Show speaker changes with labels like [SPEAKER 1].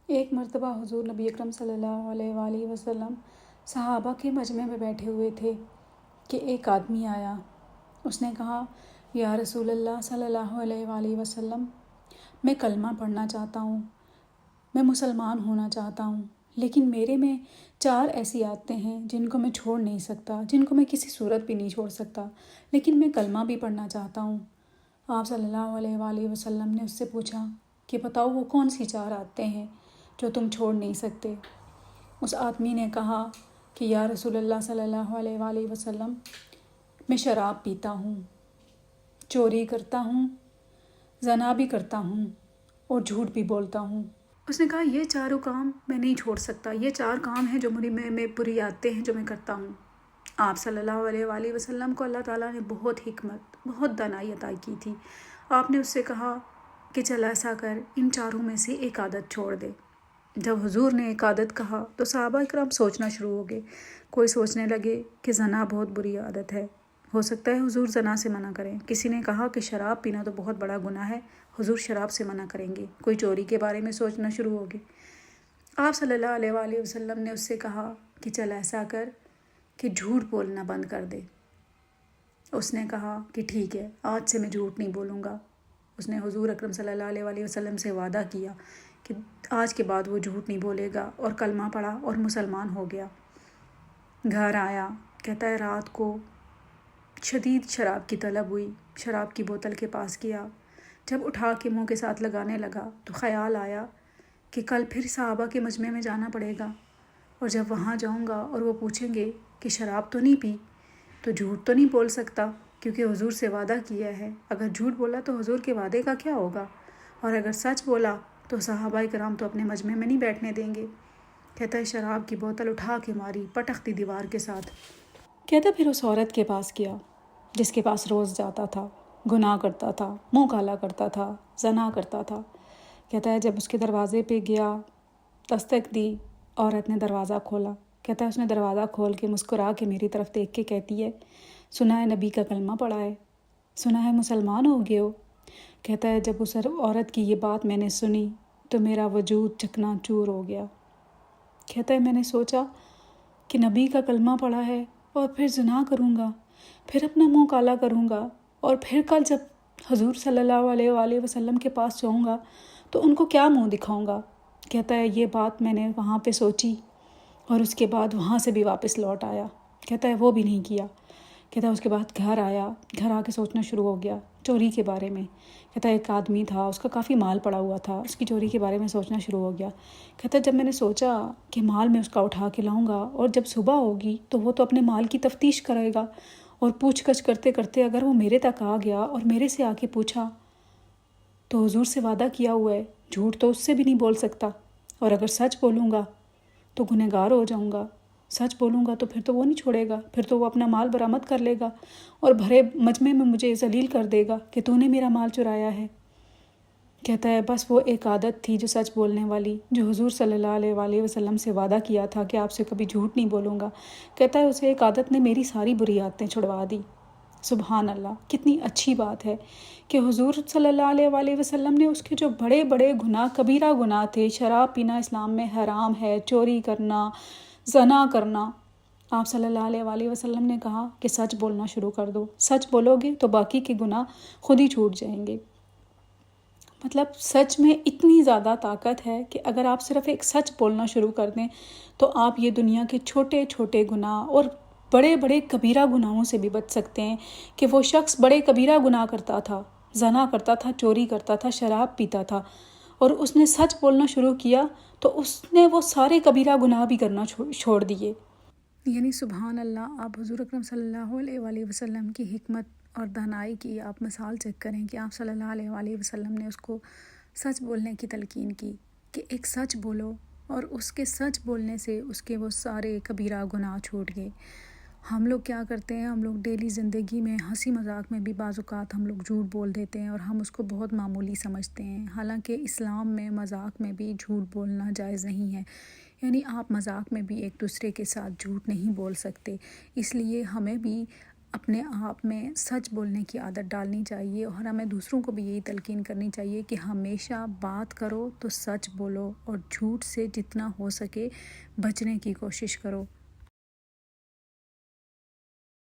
[SPEAKER 1] ایک مرتبہ حضور نبی اکرم صلی اللہ علیہ وآلہ وسلم صحابہ کے مجمع میں بیٹھے ہوئے تھے کہ ایک آدمی آیا۔ اس نے کہا، یا رسول اللہ صلی اللہ علیہ وآلہ وسلم، میں کلمہ پڑھنا چاہتا ہوں، میں مسلمان ہونا چاہتا ہوں، لیکن میرے میں 4 ایسی عادتیں ہیں جن کو میں چھوڑ نہیں سکتا، جن کو میں کسی صورت بھی نہیں چھوڑ سکتا، لیکن میں کلمہ بھی پڑھنا چاہتا ہوں۔ آپ صلی اللہ علیہ وآلہ وسلم نے اس سے پوچھا کہ بتاؤ وہ کون سی 4 عادتیں ہیں جو تم چھوڑ نہیں سکتے؟ اس آدمی نے کہا کہ یا رسول اللہ صلی اللہ علیہ وآلہ وسلم، میں شراب پیتا ہوں، چوری کرتا ہوں، زنا بھی کرتا ہوں اور جھوٹ بھی بولتا ہوں۔ اس نے کہا یہ 4 کام میں نہیں چھوڑ سکتا، یہ 4 کام ہیں جو میں بری عادتیں ہیں جو میں کرتا ہوں۔ آپ صلی اللہ علیہ وآلہ وسلم کو اللہ تعالیٰ نے بہت حکمت، بہت دانائی عطا کی تھی۔ آپ نے اس سے کہا کہ چل ایسا کر، ان 4 میں سے ایک عادت چھوڑ دے۔ جب حضور نے ایک عادت کہا تو صحابہ اکرام سوچنا شروع ہو گئے۔ کوئی سوچنے لگے کہ زنا بہت بری عادت ہے، ہو سکتا ہے حضور زنا سے منع کریں۔ کسی نے کہا کہ شراب پینا تو بہت بڑا گناہ ہے، حضور شراب سے منع کریں گے۔ کوئی چوری کے بارے میں سوچنا شروع ہو گئے۔ آپ صلی اللہ علیہ وآلہ وسلم نے اس سے کہا کہ چل ایسا کر کہ جھوٹ بولنا بند کر دے۔ اس نے کہا کہ ٹھیک ہے، آج سے میں جھوٹ نہیں بولوں گا۔ اس نے حضور اکرم صلی اللہ علیہ وآلہ وسلم سے وعدہ کیا کہ آج کے بعد وہ جھوٹ نہیں بولے گا، اور کلمہ پڑھا اور مسلمان ہو گیا۔ گھر آیا، کہتا ہے رات کو شدید شراب کی طلب ہوئی، شراب کی بوتل کے پاس گیا۔ جب اٹھا کے منہ کے ساتھ لگانے لگا تو خیال آیا کہ کل پھر صحابہ کے مجمع میں جانا پڑے گا، اور جب وہاں جاؤں گا اور وہ پوچھیں گے کہ شراب تو نہیں پی، تو جھوٹ تو نہیں بول سکتا کیونکہ حضور سے وعدہ کیا ہے۔ اگر جھوٹ بولا تو حضور کے وعدے کا کیا ہوگا، اور اگر سچ بولا تو صحابہ کرام تو اپنے مجمع میں نہیں بیٹھنے دیں گے۔ کہتا ہے شراب کی بوتل اٹھا کے ماری، پٹک دی دیوار کے ساتھ۔ کہتا پھر اس عورت کے پاس گیا جس کے پاس روز جاتا تھا، گناہ کرتا تھا، منہ کالا کرتا تھا، زنا کرتا تھا۔ کہتا ہے جب اس کے دروازے پہ گیا، دستک دی، عورت نے دروازہ کھولا۔ کہتا ہے اس نے دروازہ کھول کے مسکرا کے میری طرف دیکھ کے کہتی ہے، سنا ہے نبی کا کلمہ پڑھا ہے، سنا ہے مسلمان ہو گئے ہو۔ کہتا ہے جب اس عورت کی یہ بات میں نے سنی تو میرا وجود چکنا چور ہو گیا۔ کہتا ہے میں نے سوچا کہ نبی کا کلمہ پڑھا ہے اور پھر زنا کروں گا، پھر اپنا منہ کالا کروں گا، اور پھر کل جب حضور صلی اللہ علیہ وآلہ وسلم کے پاس جاؤں گا تو ان کو کیا منہ دکھاؤں گا۔ کہتا ہے یہ بات میں نے وہاں پہ سوچی اور اس کے بعد وہاں سے بھی واپس لوٹ آیا۔ کہتا ہے وہ بھی نہیں کیا۔ کہتا ہے اس کے بعد گھر آیا، گھر آ کے سوچنا شروع ہو گیا چوری کے بارے میں۔ کہتا ہے ایک آدمی تھا، اس کا کافی مال پڑا ہوا تھا، اس کی چوری کے بارے میں سوچنا شروع ہو گیا۔ کہتا ہے جب میں نے سوچا کہ مال میں اس کا اٹھا کے لاؤں گا اور جب صبح ہوگی تو وہ تو اپنے مال کی تفتیش کرے گا، اور پوچھ گچھ کرتے کرتے اگر وہ میرے تک آ گیا اور میرے سے آ کے پوچھا تو حضور سے وعدہ کیا ہوا ہے، جھوٹ تو اس سے بھی نہیں بول سکتا، اور اگر سچ بولوں گا تو گنہگار ہو جاؤں گا، سچ بولوں گا تو پھر تو وہ نہیں چھوڑے گا، پھر تو وہ اپنا مال برآمد کر لے گا اور بھرے مجمع میں مجھے ذلیل کر دے گا کہ تو نے میرا مال چرایا ہے۔ کہتا ہے بس وہ ایک عادت تھی جو سچ بولنے والی، جو حضور صلی اللہ علیہ وآلہ وسلم سے وعدہ کیا تھا کہ آپ سے کبھی جھوٹ نہیں بولوں گا۔ کہتا ہے اسے ایک عادت نے میری ساری بری عادتیں چھڑوا دی۔ سبحان اللہ، کتنی اچھی بات ہے کہ حضور صلی اللہ علیہ وآلہ وسلم نے اس کے جو بڑے بڑے گناہ، کبیرہ گناہ تھے، شراب پینا اسلام میں حرام ہے، چوری کرنا، زنا کرنا، آپ صلی اللہ علیہ وآلہ وسلم نے کہا کہ سچ بولنا شروع کر دو، سچ بولو گے تو باقی کے گناہ خود ہی چھوٹ جائیں گے۔ مطلب سچ میں اتنی زیادہ طاقت ہے کہ اگر آپ صرف ایک سچ بولنا شروع کر دیں تو آپ یہ دنیا کے چھوٹے چھوٹے گناہ اور بڑے بڑے کبیرہ گناہوں سے بھی بچ سکتے ہیں۔ کہ وہ شخص بڑے کبیرہ گناہ کرتا تھا، زنا کرتا تھا، چوری کرتا تھا، شراب پیتا تھا، اور اس نے سچ بولنا شروع کیا تو اس نے وہ سارے کبیرہ گناہ بھی کرنا چھوڑ دیے۔ یعنی سبحان اللہ، آپ حضور اکرم صلی اللہ علیہ وآلہ وسلم کی حکمت اور دانائی کی آپ مثال چیک کریں کہ آپ صلی اللہ علیہ وآلہ وسلم نے اس کو سچ بولنے کی تلقین کی کہ ایک سچ بولو، اور اس کے سچ بولنے سے اس کے وہ سارے کبیرہ گناہ چھوٹ گئے۔ ہم لوگ کیا کرتے ہیں، ہم لوگ ڈیلی زندگی میں ہنسی مذاق میں بھی بعض اوقات ہم لوگ جھوٹ بول دیتے ہیں اور ہم اس کو بہت معمولی سمجھتے ہیں، حالانکہ اسلام میں مذاق میں بھی جھوٹ بولنا جائز نہیں ہے۔ یعنی آپ مذاق میں بھی ایک دوسرے کے ساتھ جھوٹ نہیں بول سکتے، اس لیے ہمیں بھی اپنے آپ میں سچ بولنے کی عادت ڈالنی چاہیے، اور ہمیں دوسروں کو بھی یہی تلقین کرنی چاہیے کہ ہمیشہ بات کرو تو سچ بولو، اور جھوٹ سے جتنا ہو سکے بچنے کی کوشش کرو۔